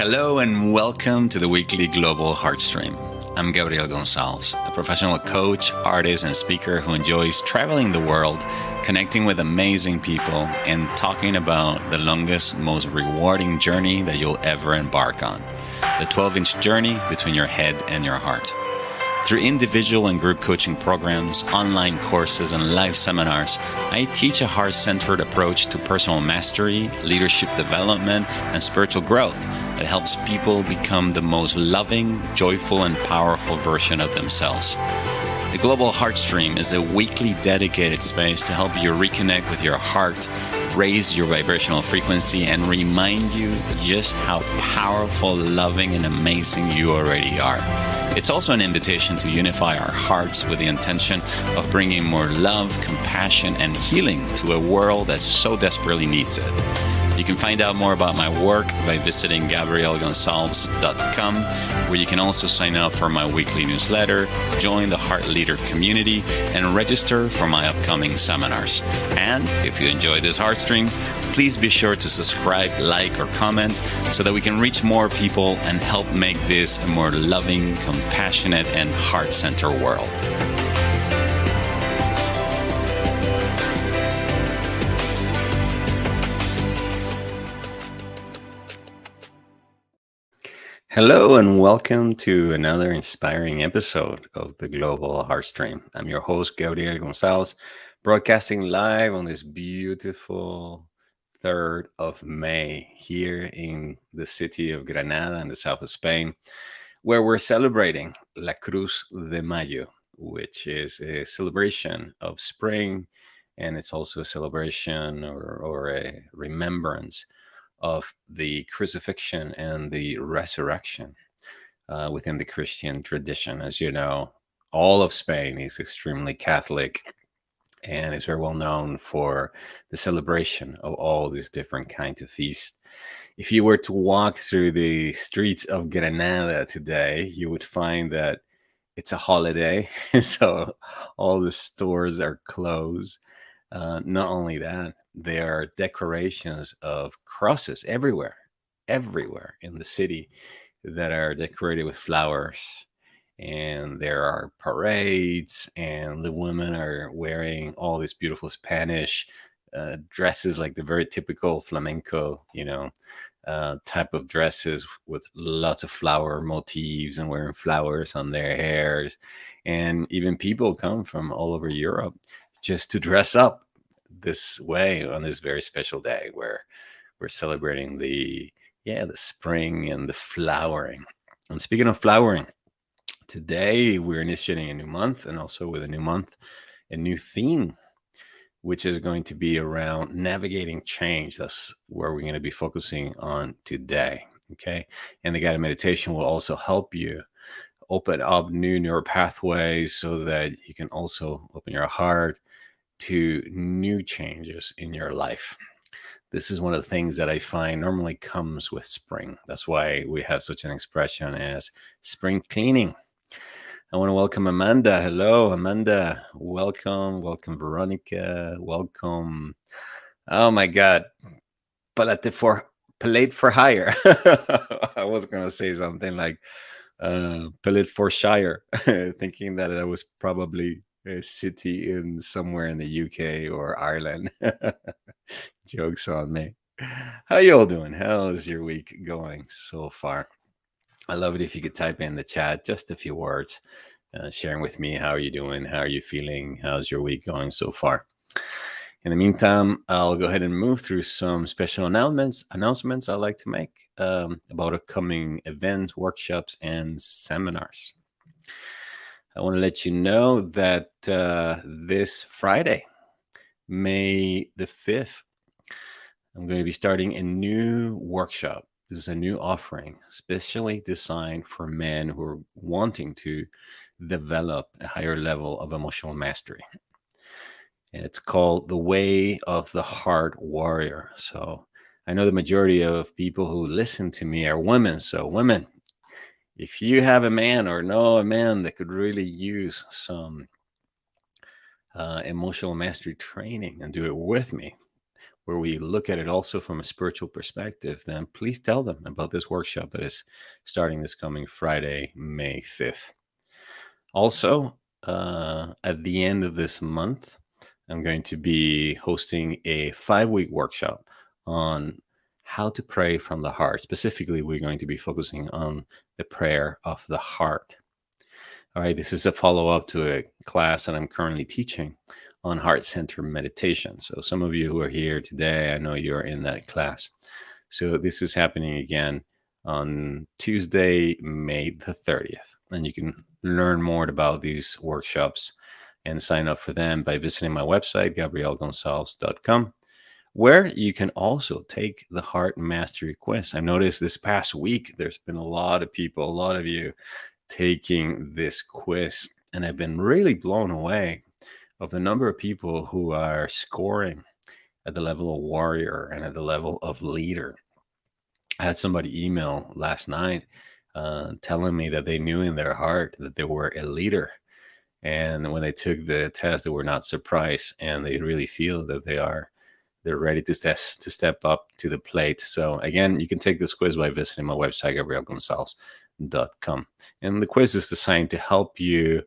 Hello and welcome to the weekly Global Heartstream. I'm Gabriel Gonsalves, a professional coach, artist, and speaker who enjoys traveling the world, connecting with amazing people, and talking about the longest, most rewarding journey that you'll ever embark on, the 12-inch journey between your head and your heart. Through individual and group coaching programs, online courses, and live seminars, I teach a heart-centered approach to personal mastery, leadership development, and spiritual growth that helps people become the most loving, joyful, and powerful version of themselves. The Global Heartstream is a weekly dedicated space to help you reconnect with your heart, raise your vibrational frequency, and remind you just how powerful, loving, and amazing you already are. It's also an invitation to unify our hearts with the intention of bringing more love, compassion, and healing to a world that so desperately needs it. You can find out more about my work by visiting GabrielGonsalves.com, where you can also sign up for my weekly newsletter, join the Heart Leader community, and register for my upcoming seminars. And if you enjoyed this Heartstream, please be sure to subscribe, like, or comment so that we can reach more people and help make this a more loving, compassionate, and heart-centered world. Hello and welcome to another inspiring episode of the Global Heartstream. I'm your host, Gabriel Gonsalves, broadcasting live on this beautiful 3rd of May here in the city of Granada in the south of Spain, where we're celebrating La Cruz de Mayo, which is a celebration of spring, and it's also a celebration or a remembrance of the crucifixion and the resurrection within the Christian tradition. As you know, all of Spain is extremely Catholic and is very well known for the celebration of all these different kinds of feasts. If you were to walk through the streets of Granada today, you would find that it's a holiday. So all the stores are closed. Not only that, there are decorations of crosses everywhere in the city that are decorated with flowers. And there are parades, and the women are wearing all these beautiful Spanish dresses, like the very typical flamenco, type of dresses with lots of flower motifs and wearing flowers on their hairs. And even people come from all over Europe just to dress up this way on this very special day where we're celebrating the spring and the flowering. And speaking of flowering, today we're initiating a new month, and also with a new month, a new theme, which is going to be around navigating change. That's where we're going to be focusing on today. Okay. And the guided meditation will also help you open up new neural pathways so that you can also open your heart to new changes in your life. This is one of the things that I find normally comes with spring. That's why we have such an expression as spring cleaning. I want to welcome Amanda. Hello, Amanda. Welcome, Veronica. Welcome. Oh my God. Palate for hire. I was going to say something like Palate for Shire, thinking that I was probably a city in somewhere in the UK or Ireland. Jokes on me. How you all doing? How is your week going so far? I love it if you could type in the chat just a few words, sharing with me how are you doing, how are you feeling, how's your week going so far. In the meantime, I'll go ahead and move through some special announcements I'd like to make about upcoming events, workshops, and seminars. I want to let you know that this Friday, May the 5th, I'm going to be starting a new workshop. This is a new offering, specially designed for men who are wanting to develop a higher level of emotional mastery. And it's called The Way of the Heart Warrior. So I know the majority of people who listen to me are women. So women, if you have a man or know a man that could really use some emotional mastery training and do it with me, where we look at it also from a spiritual perspective, then please tell them about this workshop that is starting this coming Friday, May 5th. Also, at the end of this month, I'm going to be hosting a 5-week workshop on how to pray from the heart. Specifically, we're going to be focusing on the prayer of the heart. All right, this is a follow up to a class that I'm currently teaching on heart center meditation. So, some of you who are here today, I know you're in that class. So, this is happening again on Tuesday, May the 30th. And you can learn more about these workshops and sign up for them by visiting my website, gabrielgonsalves.com, where you can also take the Heart Mastery Quiz. I noticed this past week, there's been a lot of people, a lot of you taking this quiz, and I've been really blown away of the number of people who are scoring at the level of warrior and at the level of leader. I had somebody email last night telling me that they knew in their heart that they were a leader. And when they took the test, they were not surprised, and they really feel that they're ready to step up to the plate. So again, you can take this quiz by visiting my website, gabrielgonsalves.com. And the quiz is designed to help you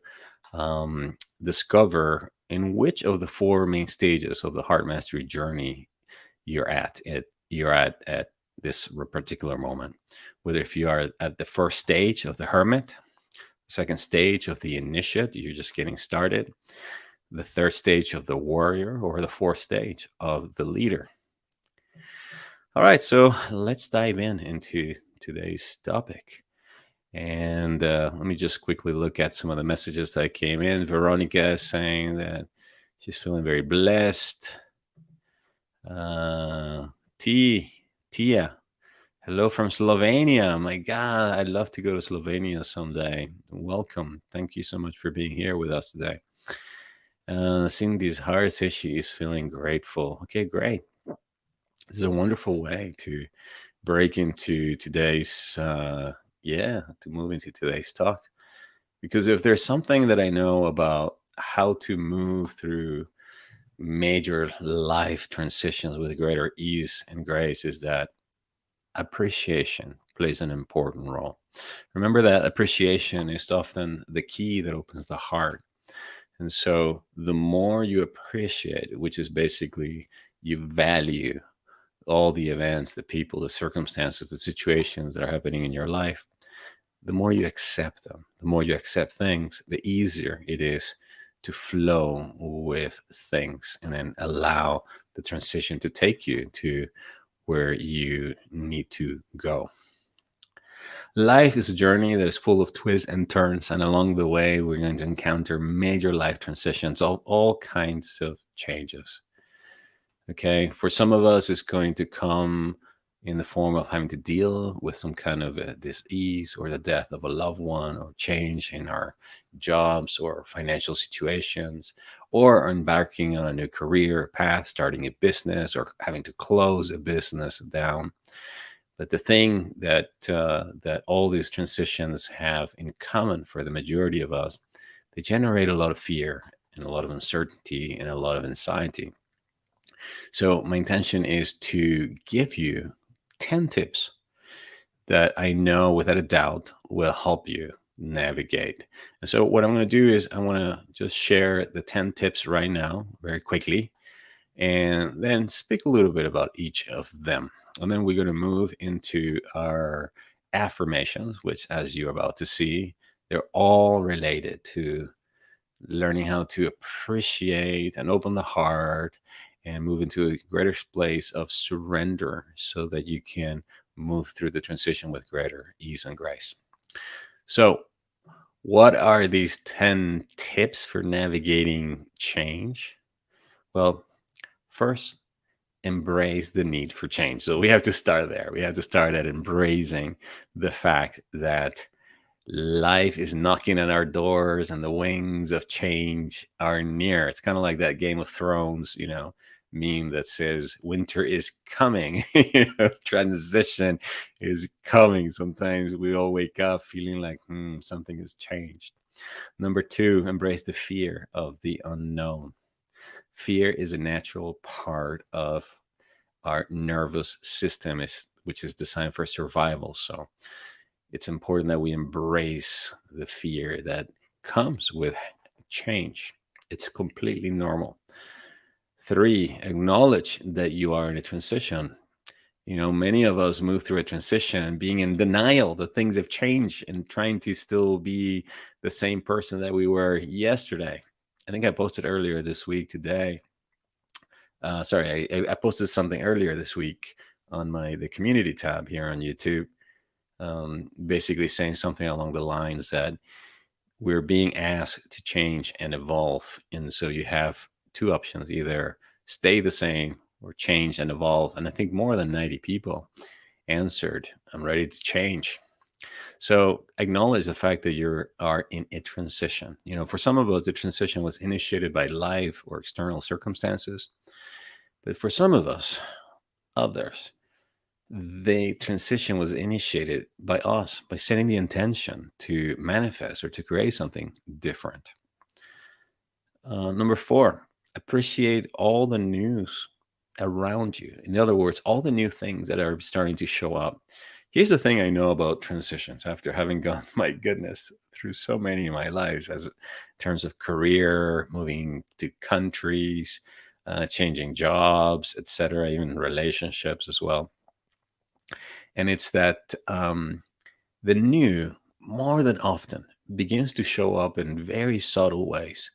discover in which of the 4 main stages of the heart mastery journey you're at this particular moment. Whether if you are at the first stage of the hermit, the second stage of the initiate, you're just getting started, the third stage of the warrior, or the fourth stage of the leader. All right, so let's dive into today's topic. And let me just quickly look at some of the messages that came in. Veronica is saying that she's feeling very blessed. Tia, hello from Slovenia. My God, I'd love to go to Slovenia someday. Welcome. Thank you so much for being here with us today. Seeing these hearts, she's feeling grateful. Okay, great. This is a wonderful way to break into today's, to move into today's talk. Because if there's something that I know about how to move through major life transitions with greater ease and grace, is that appreciation plays an important role. Remember that appreciation is often the key that opens the heart. And so the more you appreciate, which is basically you value all the events, the people, the circumstances, the situations that are happening in your life, the more you accept them, the more you accept things, the easier it is to flow with things and then allow the transition to take you to where you need to go. Life is a journey that is full of twists and turns, and along the way, we're going to encounter major life transitions, all kinds of changes. Okay, for some of us, it's going to come in the form of having to deal with some kind of a disease or the death of a loved one, or change in our jobs or financial situations, or embarking on a new career path, starting a business, or having to close a business down. But the thing that all these transitions have in common for the majority of us, they generate a lot of fear and a lot of uncertainty and a lot of anxiety. So my intention is to give you 10 tips that I know without a doubt will help you navigate. And so what I'm going to do is I want to just share the 10 tips right now very quickly, and then speak a little bit about each of them. And then we're going to move into our affirmations, which, as you're about to see, they're all related to learning how to appreciate and open the heart and move into a greater place of surrender so that you can move through the transition with greater ease and grace. So, what are these 10 tips for navigating change? Well, first, embrace the need for change. So we have to start there. We have to start at embracing the fact that life is knocking at our doors and the wings of change are near. It's kind of like that Game of Thrones, meme that says winter is coming. Transition is coming. Sometimes we all wake up feeling like something has changed. Number 2, embrace the fear of the unknown. Fear is a natural part of our nervous system which is designed for survival. So it's important that we embrace the fear that comes with change. It's completely normal. 3, acknowledge that you are in a transition. Many of us move through a transition being in denial that things have changed and trying to still be the same person that we were yesterday. I think I posted earlier this week today. I posted something earlier this week on the community tab here on YouTube, basically saying something along the lines that we're being asked to change and evolve. And so you have two options: either stay the same or change and evolve. And I think more than 90 people answered, I'm ready to change. So acknowledge the fact that you are in a transition. For some of us, the transition was initiated by life or external circumstances. But for some of us, others, the transition was initiated by us, by setting the intention to manifest or to create something different. Number 4, appreciate all the news around you. In other words, all the new things that are starting to show up. Here's the thing I know about transitions after having gone, my goodness, through so many in my lives, as in terms of career, moving to countries, changing jobs, etc., even relationships as well. And it's that the new, more than often, begins to show up in very subtle ways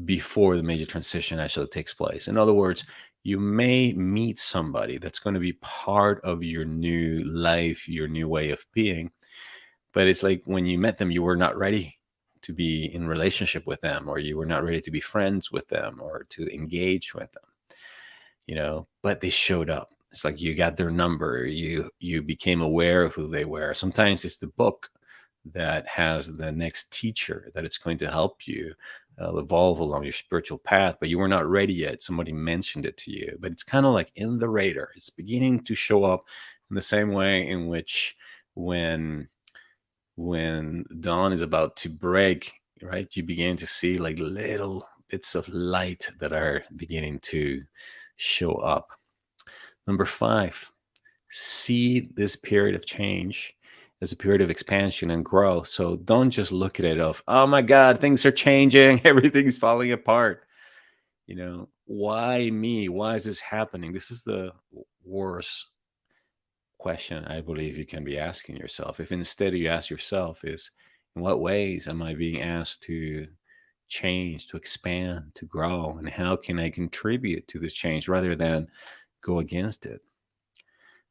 before the major transition actually takes place. In other words, you may meet somebody that's going to be part of your new life, your new way of being, but it's like when you met them, you were not ready to be in relationship with them, or you were not ready to be friends with them or to engage with them, but they showed up. It's like you got their number, you became aware of who they were. Sometimes it's the book that has the next teacher that it's going to help you evolve along your spiritual path, but you were not ready yet. Somebody mentioned it to you, but it's kind of like in the radar. It's beginning to show up in the same way in which when dawn is about to break, right, you begin to see like little bits of light that are beginning to show up. Number 5, see this period of change as a period of expansion and growth. So don't just look at it of, oh my God, things are changing, everything's falling apart. Why me? Why is this happening? This is the worst question I believe you can be asking yourself. If instead you ask yourself is, in what ways am I being asked to change, to expand, to grow, and how can I contribute to this change rather than go against it?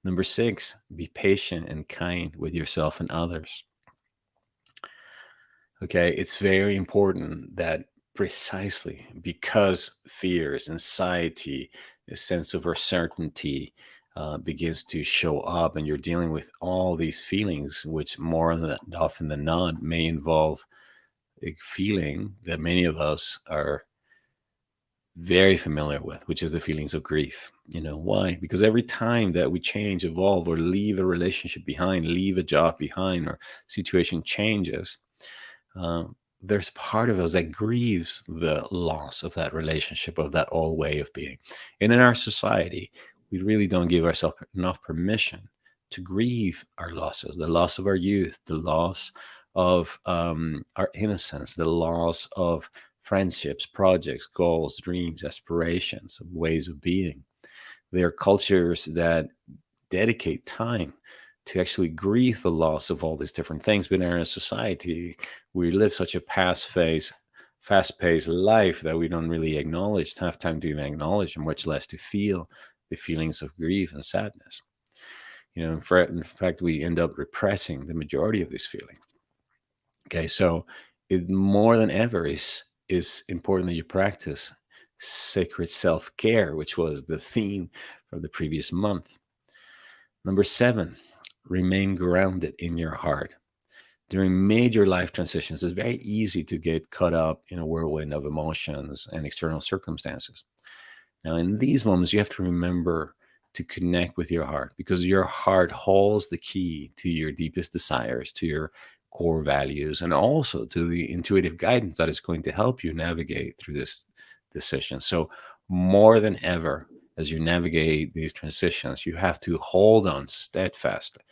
Number 6, be patient and kind with yourself and others. Okay, it's very important that precisely because fears, anxiety, a sense of uncertainty begins to show up, and you're dealing with all these feelings, which more than often than not may involve a feeling that many of us are very familiar with, which is the feelings of grief. Why? Because every time that we change, evolve, or leave a relationship behind, leave a job behind, or situation changes, there's part of us that grieves the loss of that relationship, of that old way of being. And in our society, we really don't give ourselves enough permission to grieve our losses, the loss of our youth, the loss of our innocence, the loss of friendships, projects, goals, dreams, aspirations, ways of being. There are cultures that dedicate time to actually grieve the loss of all these different things. But in our society, we live such a fast-paced life that we don't really have time to even acknowledge, and much less to feel the feelings of grief and sadness. In fact, we end up repressing the majority of these feelings. Okay, so it more than ever is important that you practice sacred self-care, which was the theme from the previous month. Number 7, remain grounded in your heart. During major life transitions, it's very easy to get caught up in a whirlwind of emotions and external circumstances. Now, in these moments, you have to remember to connect with your heart, because your heart holds the key to your deepest desires, to your core values, and also to the intuitive guidance that is going to help you navigate through this decision. So more than ever, as you navigate these transitions, you have to hold on steadfastly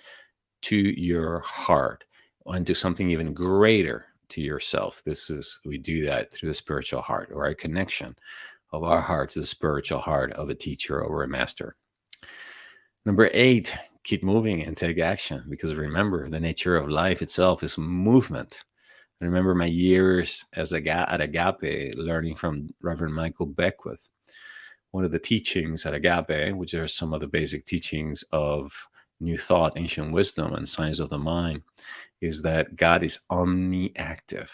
to your heart and to something even greater to yourself. We do that through the spiritual heart, or a connection of our heart to the spiritual heart of a teacher or a master. Number 8, keep moving and take action, because remember, the nature of life itself is movement. I remember my years at Agape learning from Reverend Michael Beckwith. One of the teachings at Agape, which are some of the basic teachings of New Thought, Ancient Wisdom, and Science of the Mind, is that God is omniactive,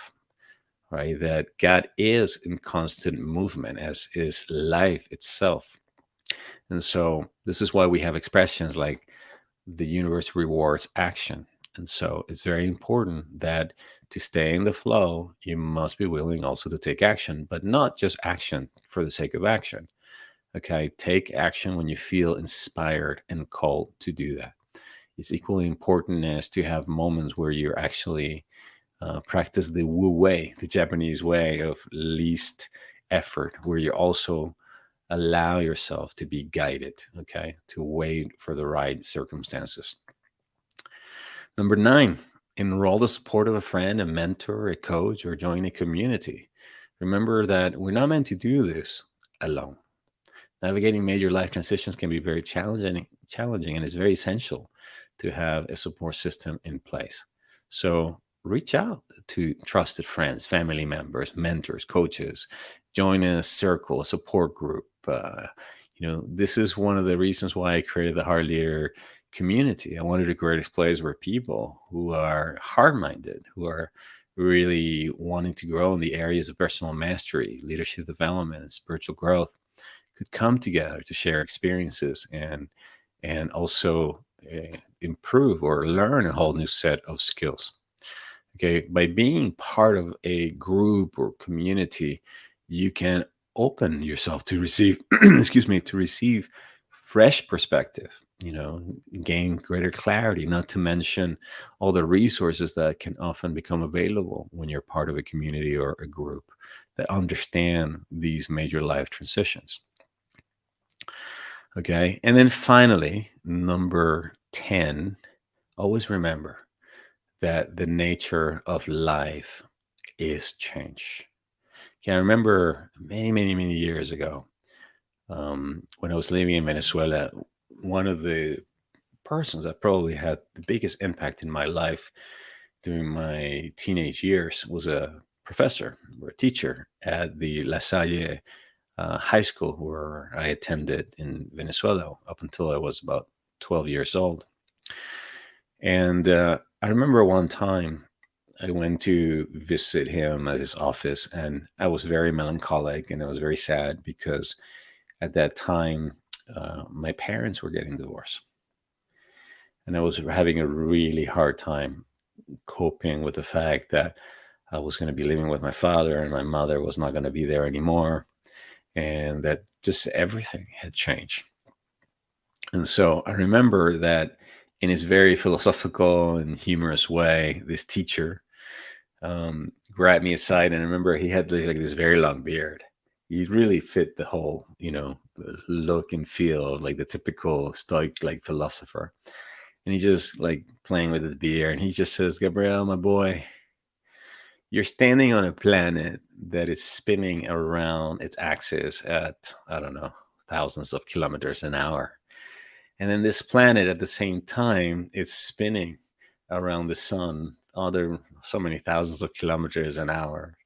right? That God is in constant movement, as is life itself. And so this is why we have expressions like the universe rewards action. And so it's very important that to stay in the flow, you must be willing also to take action, but not just action for the sake of action. Okay, take action when you feel inspired and called to do that. It's equally important as to have moments where you're actually practice the Wu Wei, the Japanese way of least effort, where you also allow yourself to be guided, okay, to wait for the right circumstances. Number 9, enroll the support of a friend, a mentor, a coach, or join a community. Remember that we're not meant to do this alone. Navigating major life transitions can be very challenging, and it's very essential to have a support system in place. So reach out to trusted friends, family members, mentors, coaches. Join a circle, a support group. This is one of the reasons why I created the Heart Leader community. I wanted to create a place where people who are heart-minded, who are really wanting to grow in the areas of personal mastery, leadership development, and spiritual growth could come together to share experiences and also improve or learn a whole new set of skills. Okay, by being part of a group or community, you can open yourself to receive, excuse me, to receive fresh perspective, gain greater clarity, not to mention all the resources that can often become available when you're part of a community or a group that understand these major life transitions. Okay. And then finally, number 10, always remember that the nature of life is change. Okay, I remember many, many, many years ago, when I was living in Venezuela, one of the persons that probably had the biggest impact in my life during my teenage years was a professor or a teacher at the La Salle high school where I attended in Venezuela up until I was about 12 years old. And I remember one time I went to visit him at his office, and I was very melancholic and I was very sad because at that time my parents were getting divorced. And I was having a really hard time coping with the fact that I was going to be living with my father and my mother was not going to be there anymore, and that just everything had changed. And so I remember that in his very philosophical and humorous way, this teacher grabbed me aside, and I remember he had like this very long beard. He really fit the whole, look and feel of like the typical stoic like philosopher. And he just like playing with his beard, and he just says, "Gabriel, my boy, you're standing on a planet that is spinning around its axis at, I don't know, thousands of kilometers an hour. And then this planet at the same time, it's spinning around the sun, other so many thousands of kilometers an hour.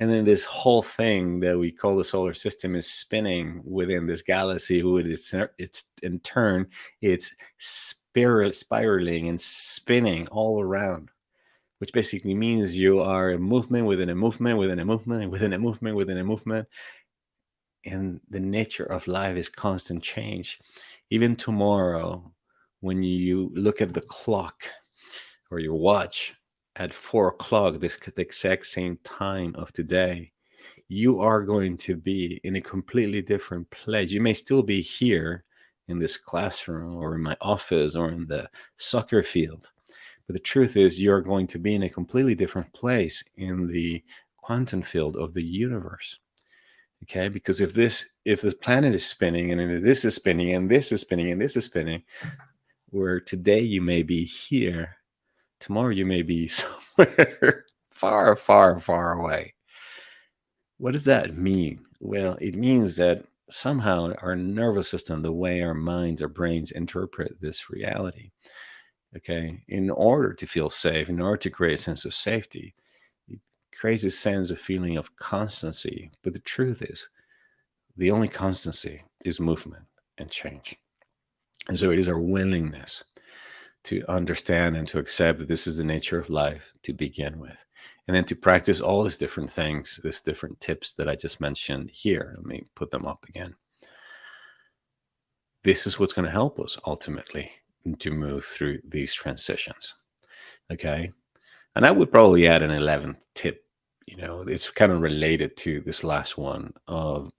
And then this whole thing that we call the solar system is spinning within this galaxy, with it's in turn, it's spiraling and spinning all around, which basically means you are a movement within a movement within a movement within a movement within a movement. And the nature of life is constant change. Even tomorrow, when you look at the clock or your watch at 4 o'clock, the exact same time of today, you are going to be in a completely different place. You may still be here in this classroom or in my office or in the soccer field, but the truth is you're going to be in a completely different place in the quantum field of the universe. Okay, because if the planet is spinning and then this is spinning and this is spinning and this is spinning, where today you may be here, tomorrow you may be somewhere far, far, far away. What does that mean? Well, it means that somehow our nervous system, the way our minds, our brains interpret this reality, okay, in order to feel safe, in order to create a sense of safety, it creates a sense of feeling of constancy. But the truth is, the only constancy is movement and change. And so it is our willingness to understand and to accept that this is the nature of life to begin with. And then to practice all these different things, these different tips that I just mentioned here. Let me put them up again. This is what's going to help us ultimately to move through these transitions. Okay. And I would probably add an 11th tip. It's kind of related to this last one of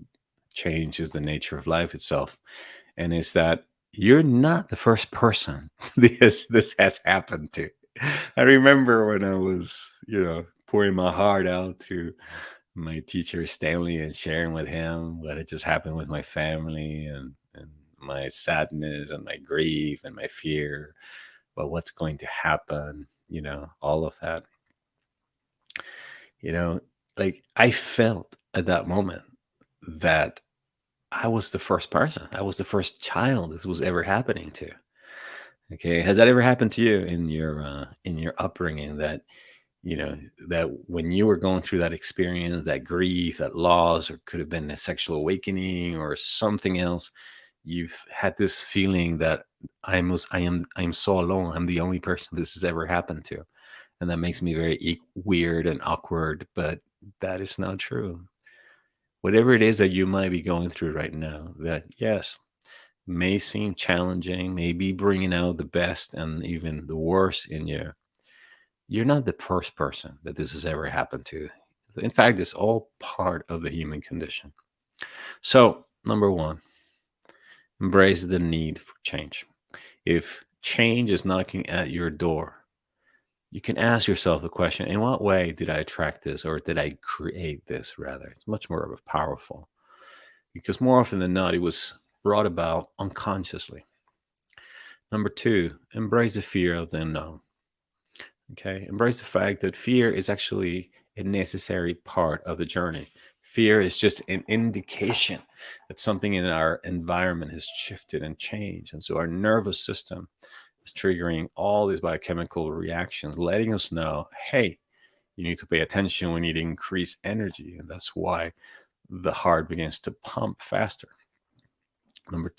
change is the nature of life itself. And it's that you're not the first person this has happened to. I remember when I was, pouring my heart out to my teacher Stanley and sharing with him what had just happened with my family and my sadness and my grief and my fear about what's going to happen, all of that. You know, like I felt at that moment that I was the first person. I was the first child this was ever happening to. Okay, has that ever happened to you in your upbringing that that when you were going through that experience, that grief, that loss, or could have been a sexual awakening or something else, you've had this feeling that I am so alone. I'm the only person this has ever happened to, and that makes me very weird and awkward. But that is not true. Whatever it is that you might be going through right now, that yes, may seem challenging, may be bringing out the best and even the worst in you, you're not the first person that this has ever happened to. In fact, it's all part of the human condition. So, number one, embrace the need for change. If change is knocking at your door, you can ask yourself the question, in what way did I attract this or did I create this rather? It's much more of a powerful because more often than not, it was brought about unconsciously. Number two, embrace the fear of the unknown. Okay. Embrace the fact that fear is actually a necessary part of the journey. Fear is just an indication that something in our environment has shifted and changed. And so our nervous system is triggering all these biochemical reactions, letting us know, hey, you need to pay attention. We need to increase energy. And that's why the heart begins to pump faster. Number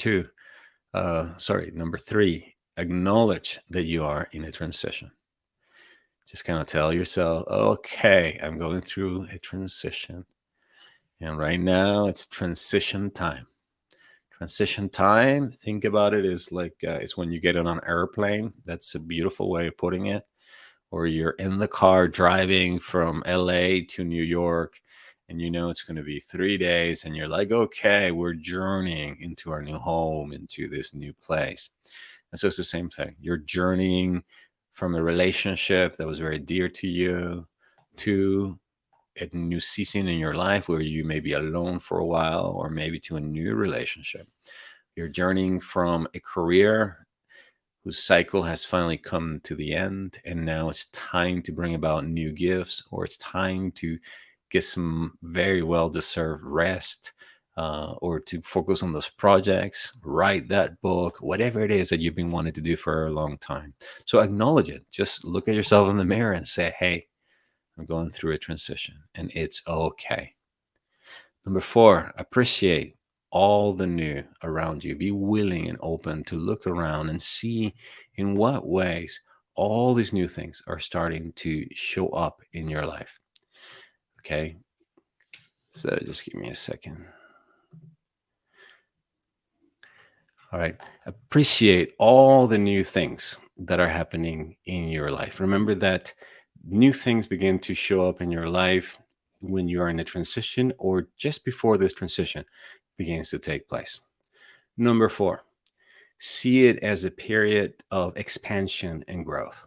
three, acknowledge that you are in a transition. Just kind of tell yourself, okay, I'm going through a transition. And right now it's transition time. Transition time, think about it, is like it's when you get on an airplane. That's a beautiful way of putting it. Or you're in the car driving from LA to New York, and it's going to be 3 days, and you're like, okay, we're journeying into our new home, into this new place. And so it's the same thing. You're journeying from a relationship that was very dear to you to a new season in your life where you may be alone for a while, or maybe to a new relationship. You're journeying from a career whose cycle has finally come to the end, and now it's time to bring about new gifts, or it's time to get some very well deserved rest, or to focus on those projects, write that book, whatever it is that you've been wanting to do for a long time. So acknowledge it. Just look at yourself in the mirror and say, hey, I'm going through a transition and it's okay. Number four, appreciate all the new around you. Be willing and open to look around and see in what ways all these new things are starting to show up in your life. Okay. So just give me a second. All right. Appreciate all the new things that are happening in your life. Remember that new things begin to show up in your life when you are in a transition or just before this transition begins to take place. Number four, see it as a period of expansion and growth.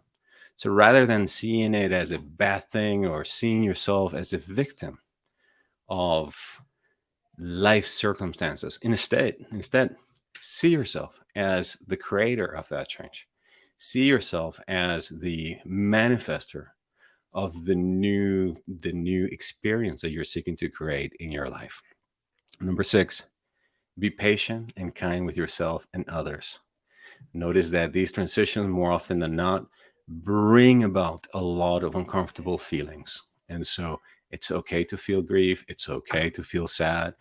So rather than seeing it as a bad thing or seeing yourself as a victim of life circumstances. Instead, see yourself as the creator of that change. See yourself as the manifester of the new experience that you're seeking to create in your life. Number 6, be patient and kind with yourself and others. Notice that these transitions, more often than not, bring about a lot of uncomfortable feelings. And so it's okay to feel grief. It's okay to feel sad.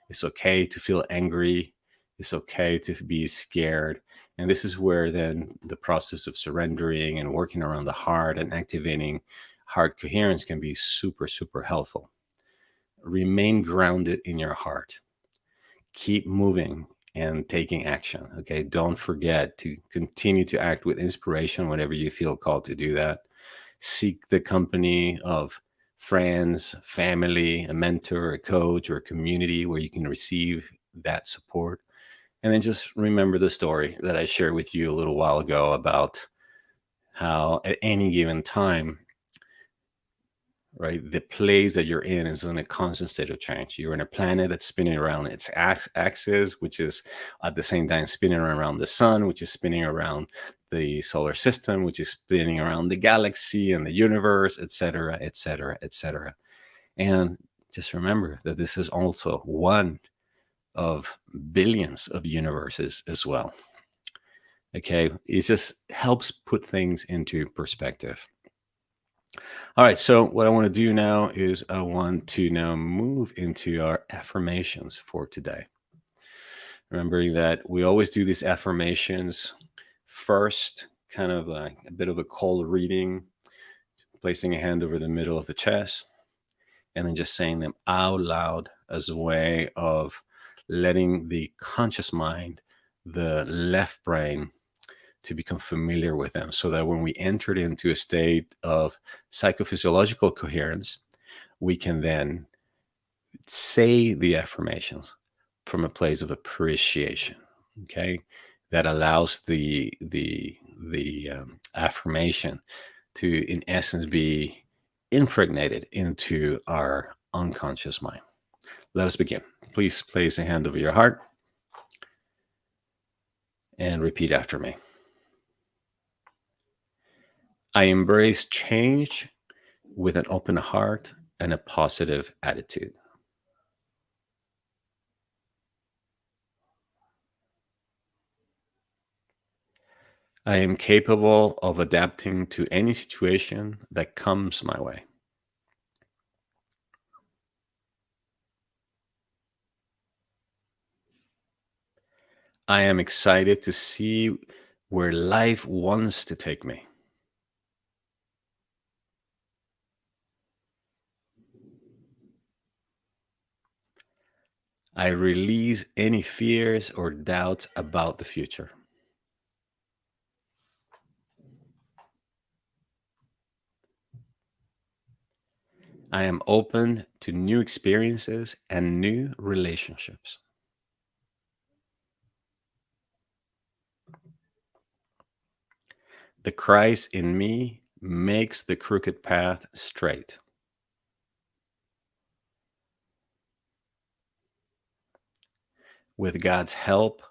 It's okay to feel angry. It's okay to be scared. And this is where then the process of surrendering and working around the heart and activating heart coherence can be super, super helpful. Remain grounded in your heart. Keep moving and taking action. Okay. Don't forget to continue to act with inspiration whenever you feel called to do that. Seek the company of friends, family, a mentor, a coach, or a community where you can receive that support. And then just remember the story that I shared with you a little while ago about how at any given time, right, the place that you're in is in a constant state of change. You're in a planet that's spinning around its axis, which is at the same time spinning around the sun, which is spinning around the solar system, which is spinning around the galaxy and the universe, etc., etc., etc. And just remember that this is also one of billions of universes as well. Okay, it just helps put things into perspective. All right, so what I want to do now is I want to now move into our affirmations for today. Remembering that we always do these affirmations first, kind of like a bit of a cold reading, placing a hand over the middle of the chest, and then just saying them out loud as a way of letting the conscious mind, the left brain, to become familiar with them, so that when we entered into a state of psychophysiological coherence, we can then say the affirmations from a place of appreciation. Okay, that allows the affirmation to, in essence, be impregnated into our unconscious mind. Let us begin. Please place a hand over your heart and repeat after me. I embrace change with an open heart and a positive attitude. I am capable of adapting to any situation that comes my way. I am excited to see where life wants to take me. I release any fears or doubts about the future. I am open to new experiences and new relationships. The Christ in me makes the crooked path straight. With God's help,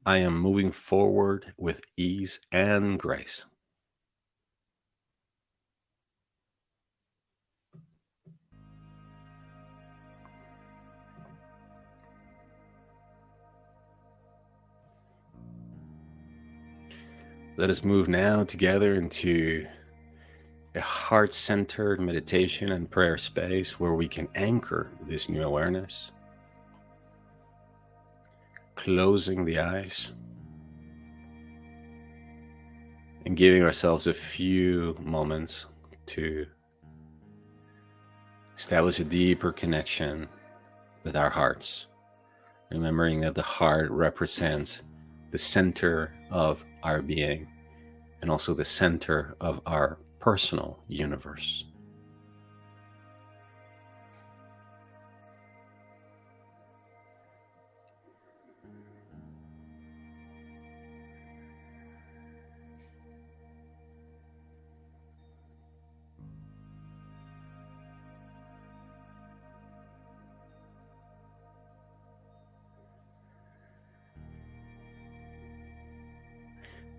I am moving forward with ease and grace. Let us move now together into a heart-centered meditation and prayer space where we can anchor this new awareness, closing the eyes and giving ourselves a few moments to establish a deeper connection with our hearts, remembering that the heart represents the center of our being and also the center of our personal universe.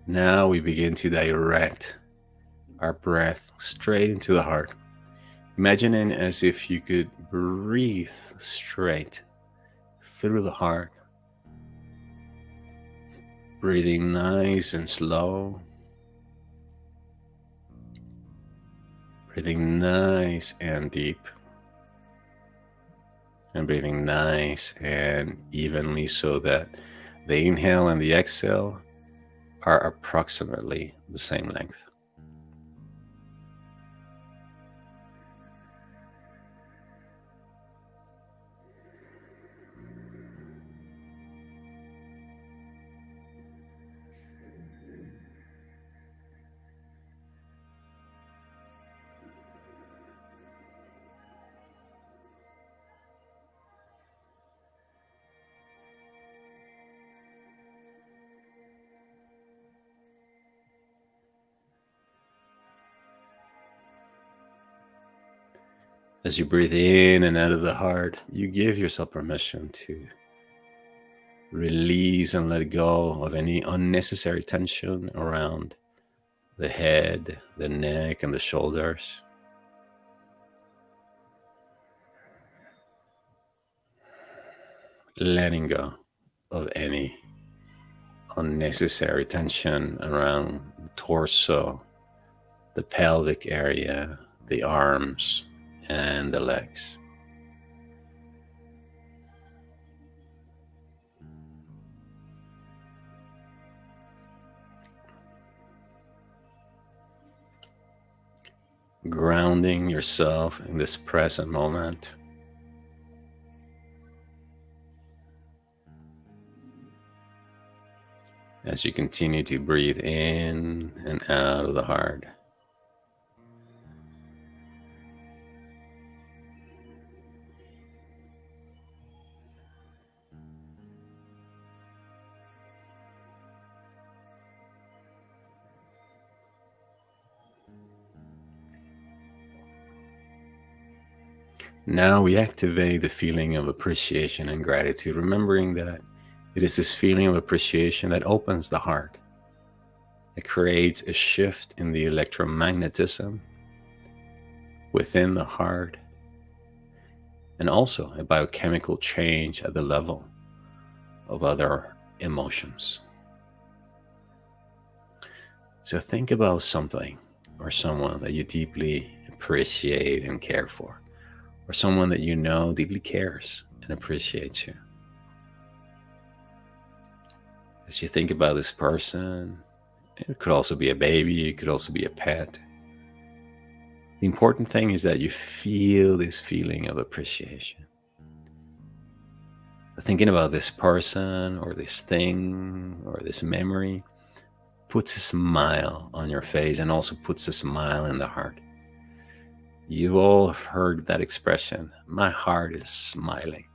Now we begin to direct our breath straight into the heart. Imagining as if you could breathe straight through the heart, breathing nice and slow, breathing nice and deep, and breathing nice and evenly so that the inhale and the exhale are approximately the same length. As you breathe in and out of the heart, you give yourself permission to release and let go of any unnecessary tension around the head, the neck, and the shoulders. Letting go of any unnecessary tension around the torso, the pelvic area, the arms, and the legs. Grounding yourself in this present moment. As you continue to breathe in and out of the heart. Now we activate the feeling of appreciation and gratitude, remembering that it is this feeling of appreciation that opens the heart. It creates a shift in the electromagnetism within the heart, and also a biochemical change at the level of other emotions. So think about something or someone that you deeply appreciate and care for, or someone that you know deeply cares and appreciates you. As you think about this person, it could also be a baby, it could also be a pet. The important thing is that you feel this feeling of appreciation. Thinking about this person or this thing or this memory puts a smile on your face and also puts a smile in the heart. You've all heard that expression, my heart is smiling.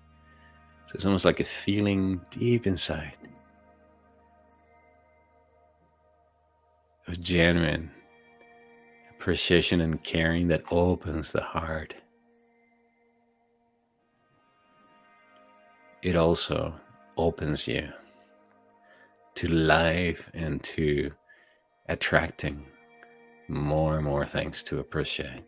So it's almost like a feeling deep inside of genuine appreciation and caring that opens the heart. It also opens you to life and to attracting more and more things to appreciate.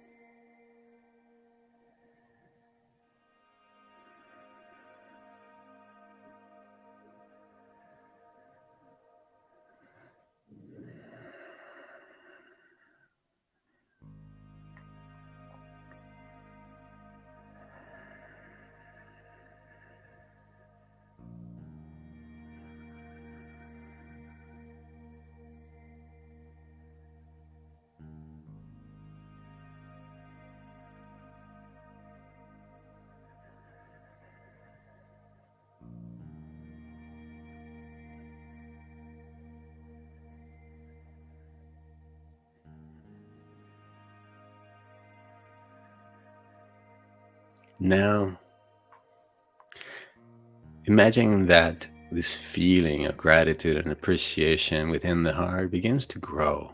Now, imagine that this feeling of gratitude and appreciation within the heart begins to grow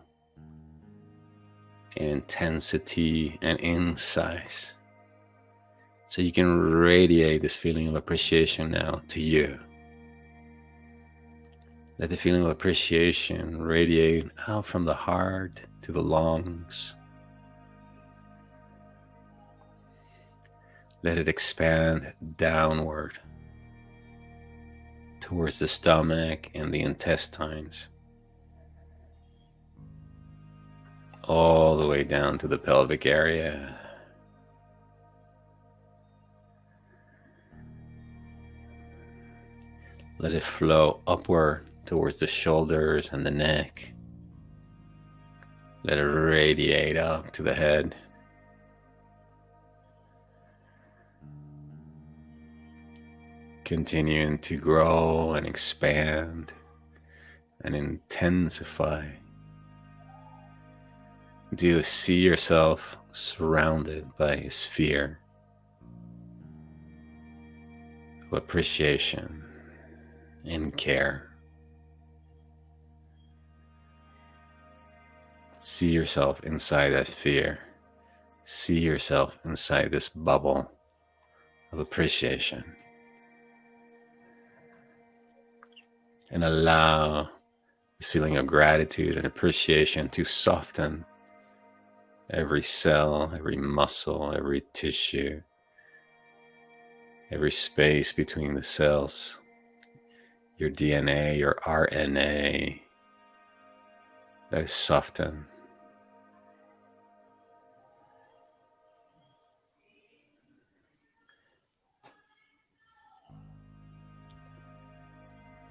in intensity and in size. So you can radiate this feeling of appreciation now to you. Let the feeling of appreciation radiate out from the heart to the lungs. Let it expand downward towards the stomach and the intestines, all the way down to the pelvic area. Let it flow upward towards the shoulders and the neck. Let it radiate up to the head. Continuing to grow and expand and intensify. Do you see yourself surrounded by a sphere of appreciation and care? See yourself inside that sphere. See yourself inside this bubble of appreciation. And allow this feeling of gratitude and appreciation to soften every cell, every muscle, every tissue, every space between the cells, your DNA, your RNA. Let it soften.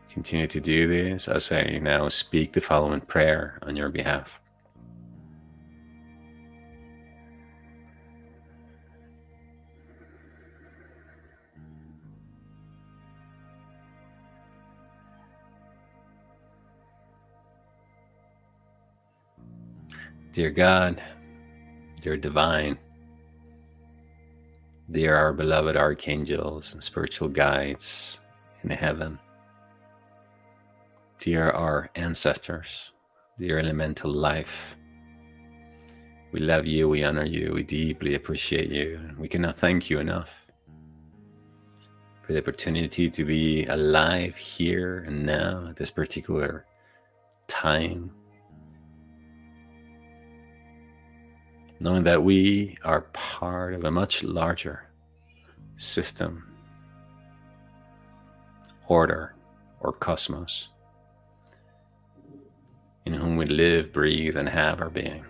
Continue to do this as I now speak the following prayer on your behalf. Dear God, dear Divine, dear our beloved archangels and spiritual guides in heaven, dear our ancestors, dear elemental life, we love you, we honor you, we deeply appreciate you, and we cannot thank you enough for the opportunity to be alive here and now at this particular time, knowing that we are part of a much larger system, order, or cosmos, in whom we live, breathe, and have our being.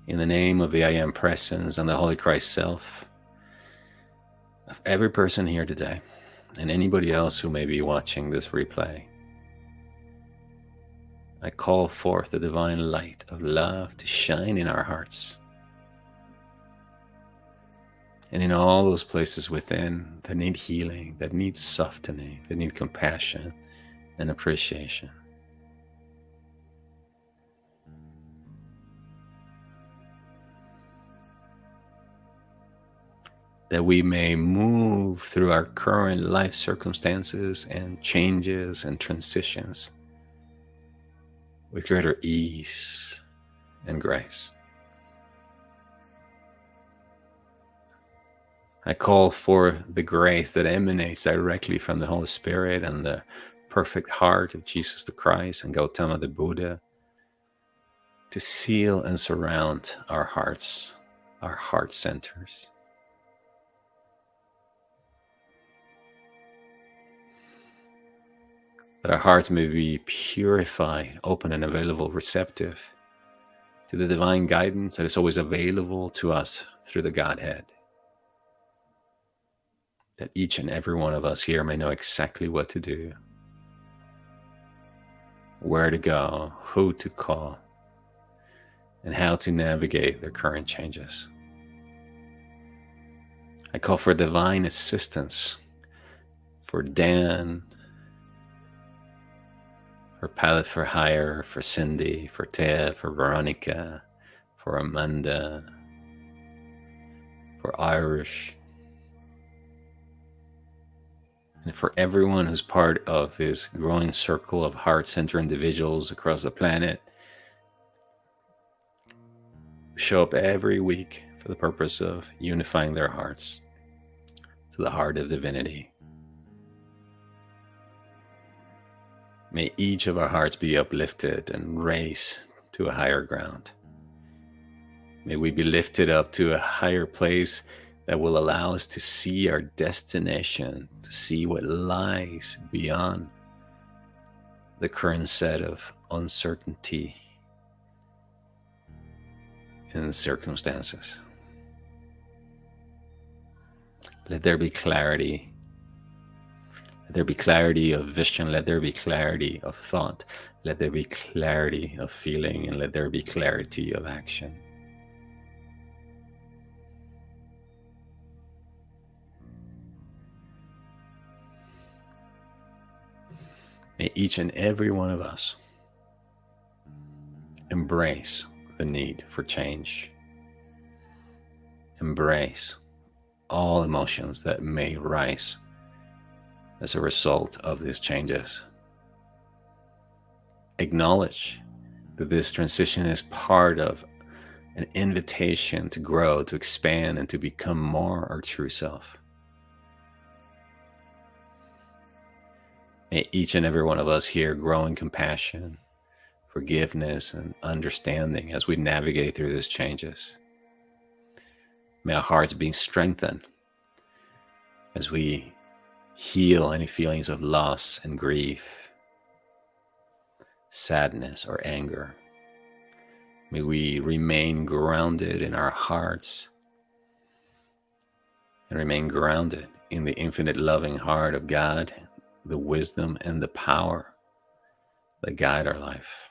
In the name of the I Am Presence and the Holy Christ Self, of every person here today, and anybody else who may be watching this replay, I call forth the divine light of love to shine in our hearts and in all those places within that need healing, that need softening, that need compassion and appreciation. That we may move through our current life circumstances and changes and transitions with greater ease and grace. I call for the grace that emanates directly from the Holy Spirit and the perfect heart of Jesus the Christ and Gautama the Buddha to seal and surround our hearts, our heart centers. That our hearts may be purified, open and available, receptive to the divine guidance that is always available to us through the Godhead. That each and every one of us here may know exactly what to do, where to go, who to call, and how to navigate their current changes. I call for divine assistance for Dan, for Palette for Hire, for Cindy, for Ted, for Veronica, for Amanda, for Irish, and for everyone who's part of this growing circle of heart-centered individuals across the planet who show up every week for the purpose of unifying their hearts, to the heart of divinity. May each of our hearts be uplifted and raised to a higher ground. May we be lifted up to a higher place that will allow us to see our destination, to see what lies beyond the current set of uncertainty and circumstances. Let there be clarity. Let there be clarity of vision. Let there be clarity of thought. Let there be clarity of feeling, and let there be clarity of action. May each and every one of us embrace the need for change. Embrace all emotions that may rise as a result of these changes. Acknowledge that this transition is part of an invitation to grow, to expand, and to become more our true self. May each and every one of us here grow in compassion, forgiveness, and understanding as we navigate through these changes. May our hearts be strengthened as we heal any feelings of loss and grief, sadness, or anger. May we remain grounded in our hearts and remain grounded in the infinite loving heart of God, the wisdom and the power that guide our life.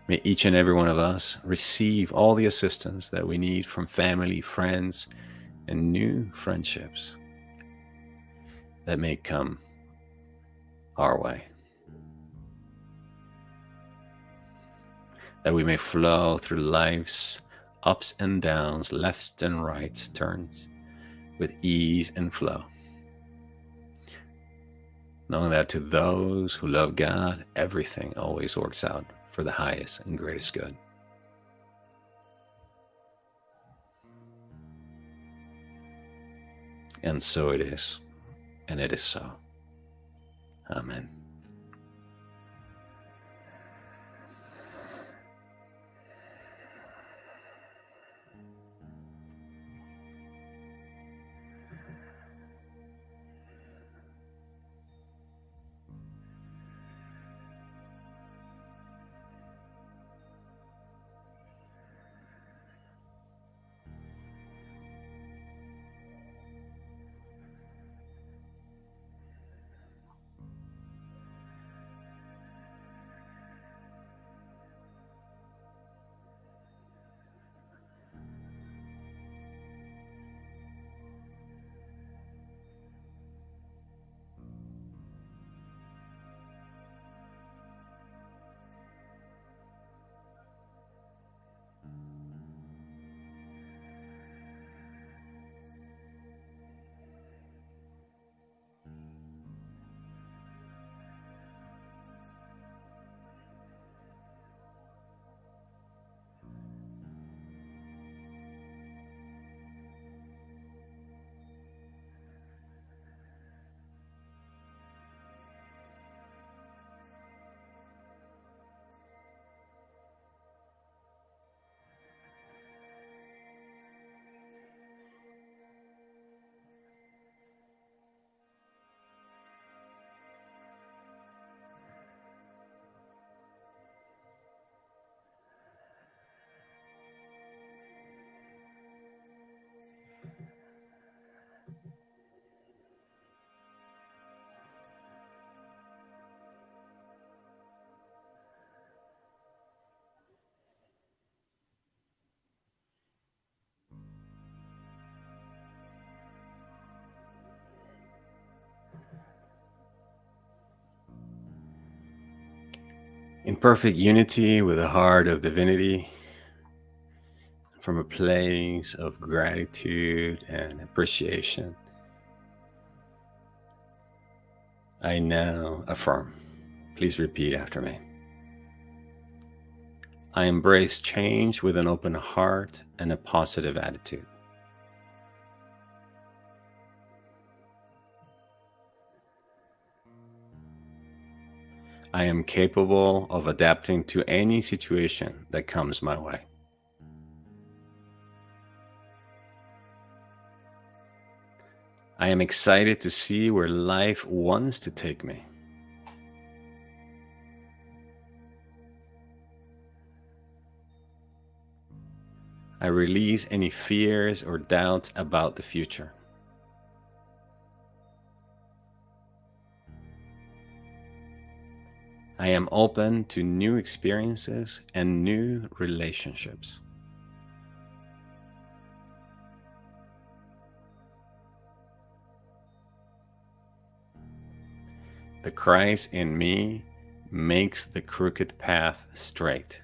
May each and every one of us receive all the assistance that we need from family, friends, and new friendships that may come our way. That we may flow through life's ups and downs, lefts and rights, turns with ease and flow. Knowing that to those who love God, everything always works out for the highest and greatest good. And so it is, and it is so. Amen. In perfect unity with the heart of divinity, from a place of gratitude and appreciation, I now affirm. Please repeat after me. I embrace change with an open heart and a positive attitude. I am capable of adapting to any situation that comes my way. I am excited to see where life wants to take me. I release any fears or doubts about the future. I am open to new experiences and new relationships. The Christ in me makes the crooked path straight.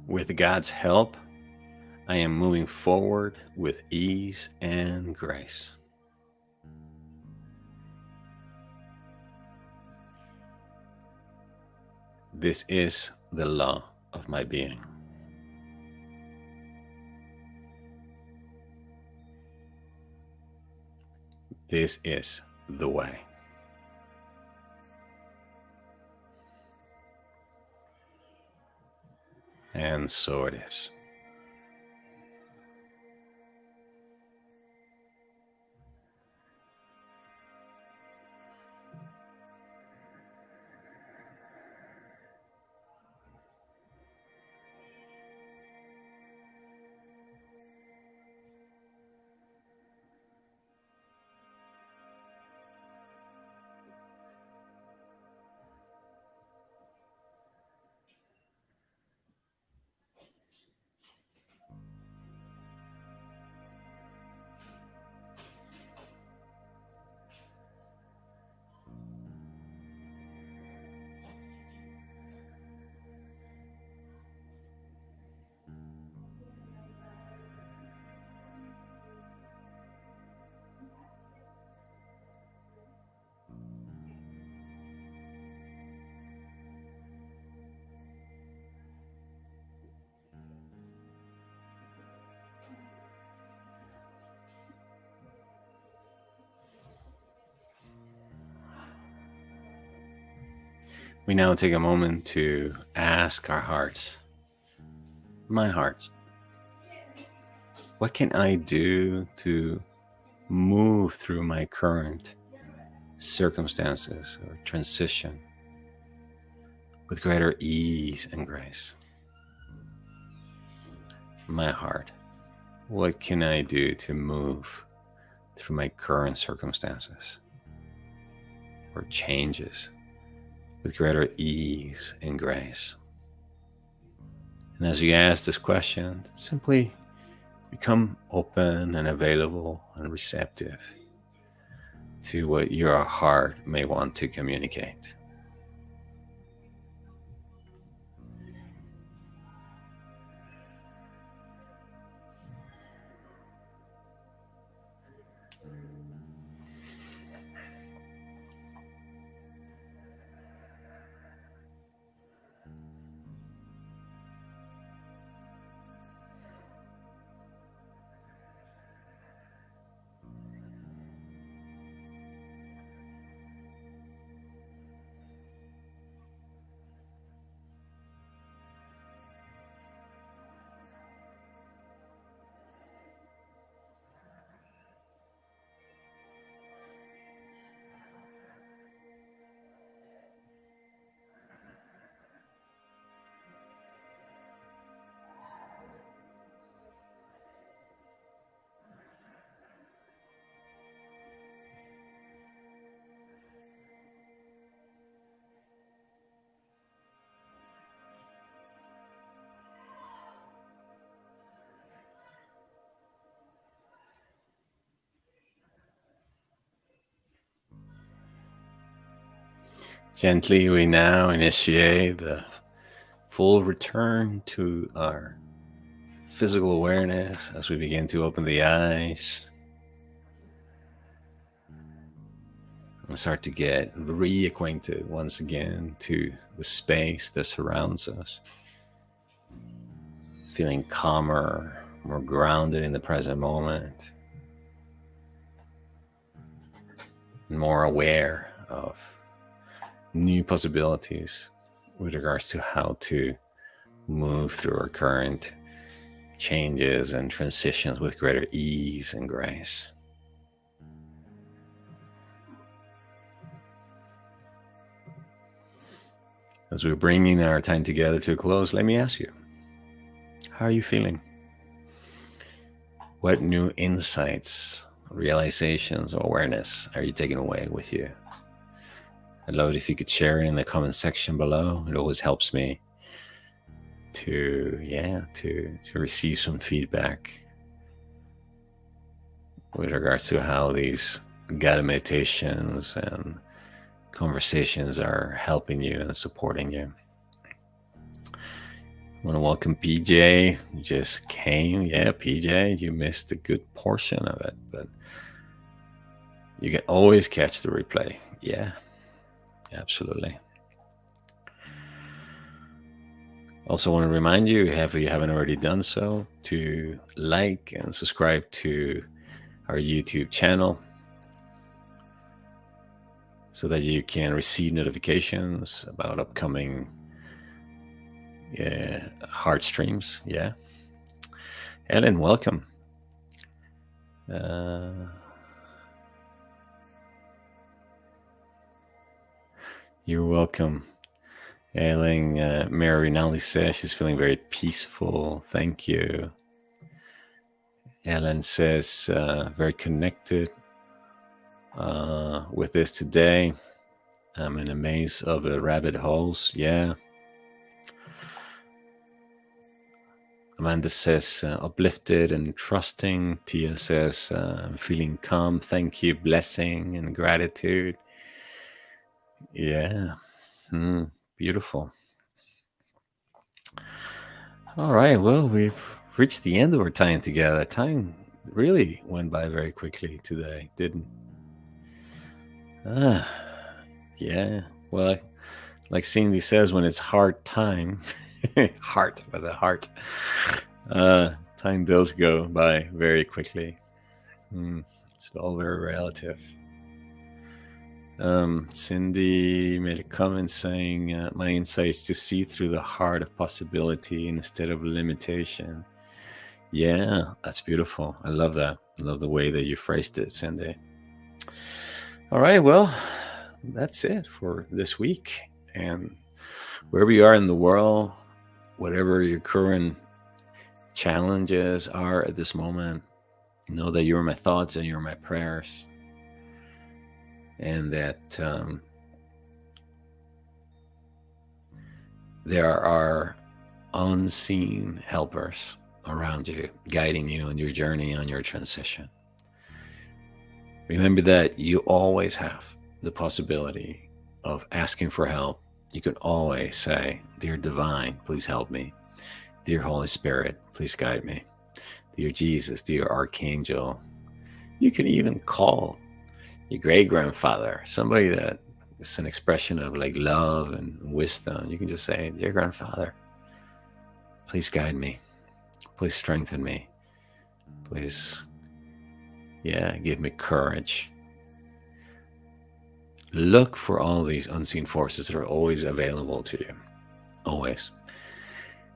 With God's help, I am moving forward with ease and grace. This is the law of my being. This is the way. And so it is. We now take a moment to ask our hearts, my heart, what can I do to move through my current circumstances or transition with greater ease and grace? My heart, what can I do to move through my current circumstances or changes with greater ease and grace? And as you ask this question, simply become open and available and receptive to what your heart may want to communicate. Gently, we now initiate the full return to our physical awareness as we begin to open the eyes. and start to get reacquainted once again to the space that surrounds us, feeling calmer, more grounded in the present moment, and more aware of new possibilities with regards to how to move through our current changes and transitions with greater ease and grace. As we're bringing our time together to a close, let me ask you, how are you feeling? What new insights, realizations, or awareness are you taking away with you? I'd love it if you could share it in the comment section below. It always helps me to receive some feedback with regards to how these guided meditations and conversations are helping you and supporting you. I want to welcome PJ, who just came. Yeah, PJ, you missed a good portion of it, but you can always catch the replay. Yeah, absolutely. Also want to remind you, if you haven't already done so, to like and subscribe to our YouTube channel so that you can receive notifications about upcoming heart streams. Yeah. Ellen, welcome. You're welcome. Ellen, Mary Rinaldi says she's feeling very peaceful. Thank you. Ellen says very connected with this today. I'm in a maze of rabbit holes. Yeah. Amanda says uplifted and trusting. Tia says I'm feeling calm. Thank you. Blessing and gratitude. Yeah. Beautiful. All right. Well, we've reached the end of our time together. Time really went by very quickly today, didn't? Yeah. Well, like Cindy says, when it's hard time, heart with a heart, time does go by very quickly. It's all very relative. Cindy made a comment saying, my insight is to see through the heart of possibility instead of limitation. Yeah, that's beautiful. I love that. I love the way that you phrased it, Cindy. All right, well, that's it for this week. And wherever you are in the world, whatever your current challenges are at this moment, know that you're my thoughts and you're my prayers. And that there are unseen helpers around you, guiding you on your journey, on your transition. Remember that you always have the possibility of asking for help. You can always say, Dear Divine, please help me. Dear Holy Spirit, please guide me. Dear Jesus, dear Archangel. You can even call your great-grandfather, somebody that is an expression of like love and wisdom. You can just say, Dear Grandfather, please guide me. Please strengthen me. Please, give me courage. Look for all these unseen forces that are always available to you. Always.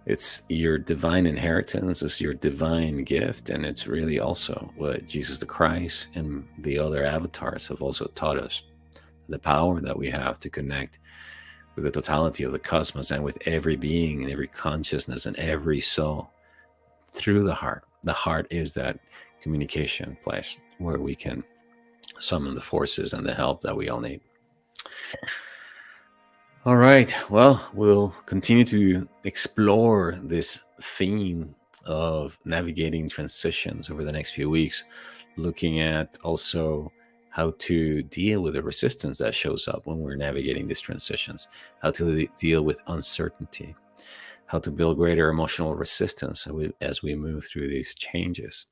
It's your divine inheritance, it's your divine gift, and it's really also what Jesus the Christ and the other avatars have also taught us. The power that we have to connect with the totality of the cosmos and with every being and every consciousness and every soul through the heart. The heart is that communication place where we can summon the forces and the help that we all need. All right. Well, we'll continue to explore this theme of navigating transitions over the next few weeks, looking at also how to deal with the resistance that shows up when we're navigating these transitions, how to deal with uncertainty, how to build greater emotional resistance as we move through these changes.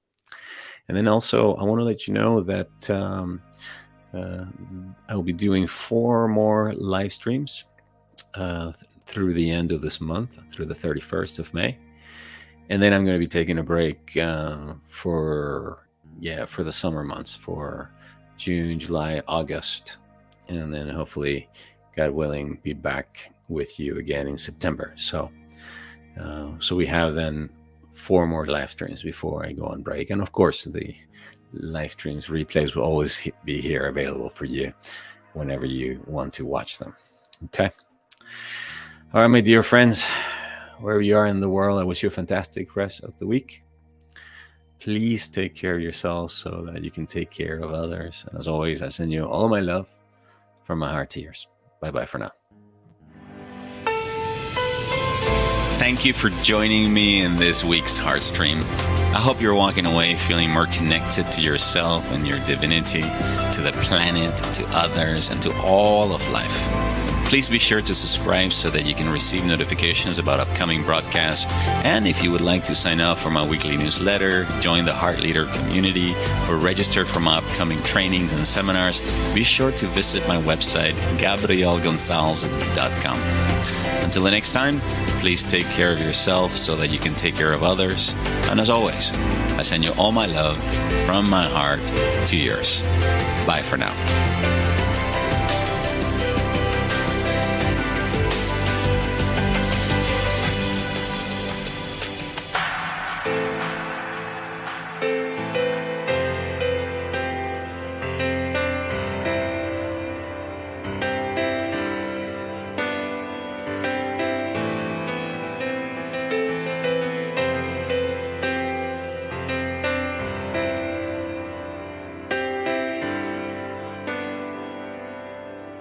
And then also, I want to let you know that I'll be doing 4 more live streams through the end of this month, through the 31st of May. And then I'm going to be taking a break for the summer months, for June, July, August. And then hopefully, God willing, be back with you again in September. So we have then 4 more live streams before I go on break. And of course, the live streams replays will always be here available for you whenever you want to watch them. Okay. All right, my dear friends, wherever you are in the world, I wish you a fantastic rest of the week. Please take care of yourselves so that you can take care of others. And as always, I send you all my love from my heart to yours. Bye-bye for now. Thank you for joining me in this week's Heartstream. I hope you're walking away feeling more connected to yourself and your divinity, to the planet, to others, and to all of life. Please be sure to subscribe so that you can receive notifications about upcoming broadcasts. And if you would like to sign up for my weekly newsletter, join the Heart Leader community, or register for my upcoming trainings and seminars, be sure to visit my website, GabrielGonsalves.com. Until the next time, please take care of yourself so that you can take care of others. And as always, I send you all my love from my heart to yours. Bye for now.